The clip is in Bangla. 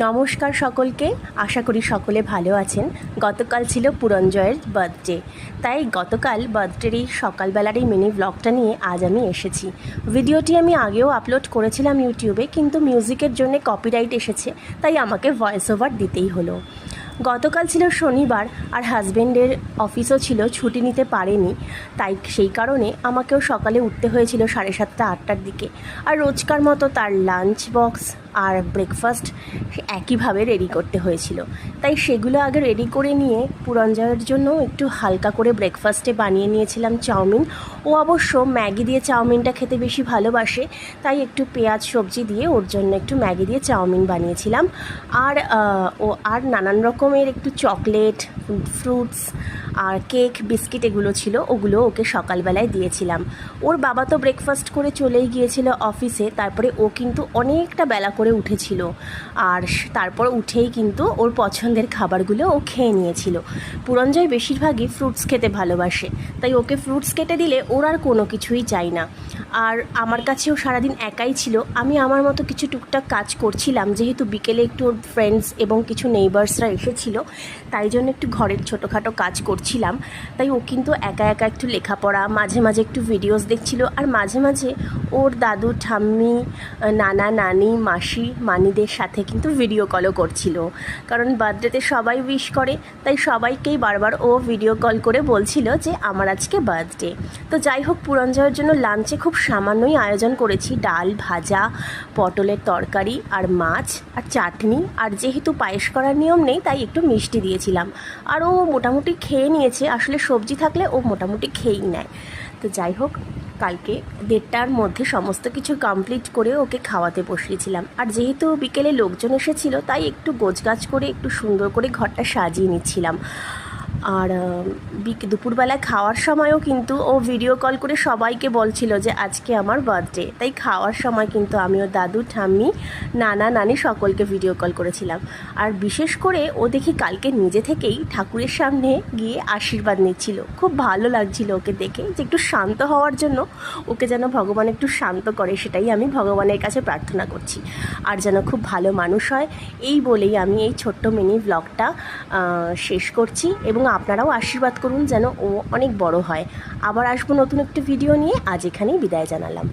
নমস্কার সকলকে, আশা করি সকলে ভালো আছেন। গতকাল ছিল পুরঞ্জয়ের বার্থডে, তাই গতকাল বার্থডের এই সকালবেলার এই মিনি ব্লগটা নিয়ে আজ আমি এসেছি। ভিডিওটি আমি আগেও আপলোড করেছিলাম ইউটিউবে, কিন্তু মিউজিকের জন্য কপিরাইট এসেছে, তাই আমাকে ভয়েস ওভার দিতেই হলো। গতকাল ছিল শনিবার, আর হাজব্যান্ডের অফিসও ছিল, ছুটি নিতে পারেনি, তাই সেই কারণে আমাকেও সকালে উঠতে হয়েছিল 7:30-8টার দিকে। আর রোজকার মতো তার লাঞ্চ বক্স আর ব্রেকফাস্ট একইভাবে রেডি করতে হয়েছিল, তাই সেগুলো আগে রেডি করে নিয়ে পুরঞ্জয়ের জন্য একটু হালকা করে ব্রেকফাস্টে বানিয়ে নিয়েছিলাম চাউমিন। ও অবশ্য ম্যাগি দিয়ে চাউমিনটা খেতে বেশি ভালোবাসে, তাই একটু পেঁয়াজ সবজি দিয়ে ওর জন্য একটু ম্যাগি দিয়ে চাউমিন বানিয়েছিলাম। আর নানান রকমের একটু চকলেট, ফ্রুটস আর কেক, বিস্কিট এগুলো ছিল, ওগুলো ওকে সকালবেলায় দিয়েছিলাম। ওর বাবা তো ব্রেকফাস্ট করে চলেই গিয়েছিল অফিসে, তারপরে ও কিন্তু অনেকটা বেলা করে উঠেছিল, আর তারপর উঠেই কিন্তু ওর পছন্দের খাবারগুলো ও খেয়ে নিয়েছিল। পুরঞ্জয় বেশিরভাগই ফ্রুটস খেতে ভালোবাসে, তাই ওকে ফ্রুটস কেটে দিলে ওর আর কোনো কিছুই চাই না। আর আমার কাছেও সারাদিন একাই ছিল, আমি আমার মতো কিছু টুকটাক কাজ করছিলাম, যেহেতু বিকেলে একটু ওর ফ্রেন্ডস এবং কিছু নেইবার্সরা এসেছিল, তাই জন্য একটু ঘরের ছোটোখাটো কাজ করছিলাম। তাই ও কিন্তু একা একা একটু লেখাপড়া, মাঝে মাঝে একটু ভিডিওস দেখছিল, আর মাঝে মাঝে ওর দাদু, ঠাম্মি, নানা, নানি, মাসি, মানিদের সাথে কিন্তু ভিডিও কলও করছিল। কারণ বার্থডেতে সবাই উইশ করে, তাই সবাইকেই বারবার ও ভিডিও কল করে বলছিল যে আমার আজকে বার্থডে। তো যাই হোক, পুরঞ্জয়ের জন্য লাঞ্চে খুব সামান্যই আয়োজন করেছি, ডাল, ভাজা, পটলের তরকারি আর মাছ আর চাটনি। আর যেহেতু পায়েস করার নিয়ম নেই, তাই একটু মিষ্টি দিয়েছিলাম। আর ও মোটামুটি খেয়ে নিয়েছে, আসলে সবজি থাকলে ও মোটামুটি খেয়েই নেয়। তো যাই হোক, কালকে 1:30টার মধ্যে সমস্ত কিছু কমপ্লিট করে ওকে খাওয়াতে বসিয়েছিলাম। আর যেহেতু বিকেলে লোকজন এসেছিল, তাই একটু গোছগাছ করে একটু সুন্দর করে ঘরটা সাজিয়ে নিচ্ছিলাম। আর দুপুরবেলায় খাওয়ার সময়ও কিন্তু ও ভিডিও কল করে সবাইকে বলছিল যে আজকে আমার বার্থডে, তাই খাওয়ার সময় কিন্তু আমি ওর দাদু, ঠাম্মি, নানা, নানি সকলকে ভিডিও কল করেছিলাম। আর বিশেষ করে ও দেখি কালকে নিজে থেকেই ঠাকুরের সামনে গিয়ে আশীর্বাদ নিচ্ছিল। খুব ভালো লাগছিল ওকে দেখে, যে একটু শান্ত হওয়ার জন্য ওকে যেন ভগবান একটু শান্ত করে, সেটাই আমি ভগবানের কাছে প্রার্থনা করছি। আর যেন খুব ভালো মানুষ হয়, এই বলেই আমি এই ছোট্ট মিনি ব্লগটা শেষ করছি। এবং আপনারাও আশীর্বাদ করুন যেন ও অনেক বড় হয়। আবার আসবো নতুন একটা ভিডিও নিয়ে, আজ এখানেই বিদায় জানালাম।